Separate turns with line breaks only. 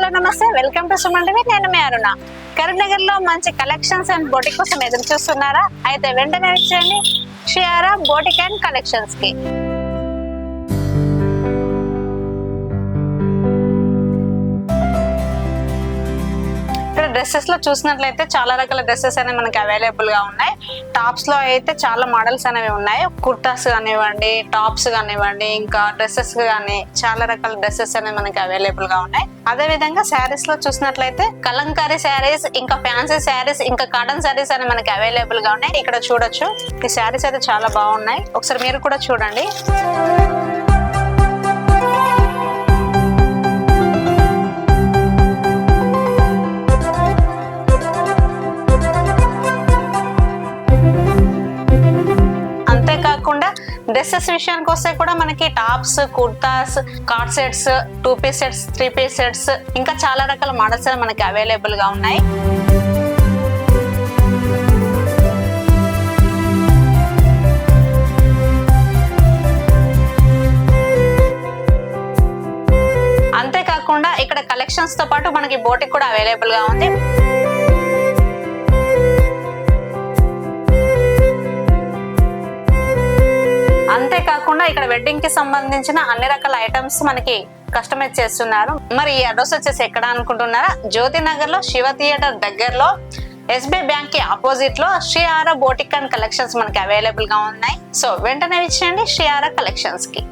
Hello నమస్తే, welcome to Suman TV. నేను మీ అరుణ. కరీంనగర్ లో మంచి కలెక్షన్స్ అండ్ బోటిక్ కోసం ఎదురు చూస్తున్నారా? అయితే వెంటనే వచ్చేయండి షియారా బోటిక్ అండ్ కలెక్షన్స్ కి. డ్రెస్సెస్ లో చూసినట్లయితే చాలా రకాల డ్రెస్సెస్ అనేవి మనకి అవైలబుల్ గా ఉన్నాయి. టాప్స్ లో అయితే చాలా మోడల్స్ అనేవి ఉన్నాయి. కుర్తాస్ కానివ్వండి, టాప్స్ కానివ్వండి, ఇంకా డ్రెస్సెస్ కానీ చాలా రకాల డ్రెస్సెస్ అనేవి మనకి అవైలబుల్ గా ఉన్నాయి. అదే విధంగా శారీస్ లో చూసినట్లయితే కలంకారీ శారీస్, ఇంకా ఫ్యాన్సీ శారీస్, ఇంకా కాటన్ శారీస్ అనేవి మనకి అవైలబుల్ గా ఉన్నాయి. ఇక్కడ చూడొచ్చు, ఈ శారీస్ అయితే చాలా బాగున్నాయి. ఒకసారి మీరు కూడా చూడండి. డ్రెస్సెస్ విషయానికి వస్తే కూడా మనకి tops, kurtas, coord sets, 2 piece sets, 3 piece sets, ఇంకా చాలా రకాల మోడల్స్ మనకి అవైలబుల్ గా ఉన్నాయి. అంతేకాకుండా ఇక్కడ కలెక్షన్స్ తో పాటు మనకి బోటిక్ కూడా అవైలబుల్ గా ఉంది. అంతేకాకుండా ఇక్కడ వెడ్డింగ్ కి సంబంధించిన అన్ని రకాల ఐటమ్స్ మనకి కస్టమైజ్ చేస్తున్నారు. మరి ఈ అడ్రస్ వచ్చేసి ఎక్కడ అనుకుంటున్నారా? జ్యోతి నగర్ లో శివ థియేటర్ దగ్గరలో SBI బ్యాంక్ కి ఆపోజిట్ లో షియారా బోటిక్ అండ్ కలెక్షన్స్ మనకి అవైలబుల్ గా ఉన్నాయి. సో వెంటనే ఇచ్చేయండి షియారా కలెక్షన్స్ కి.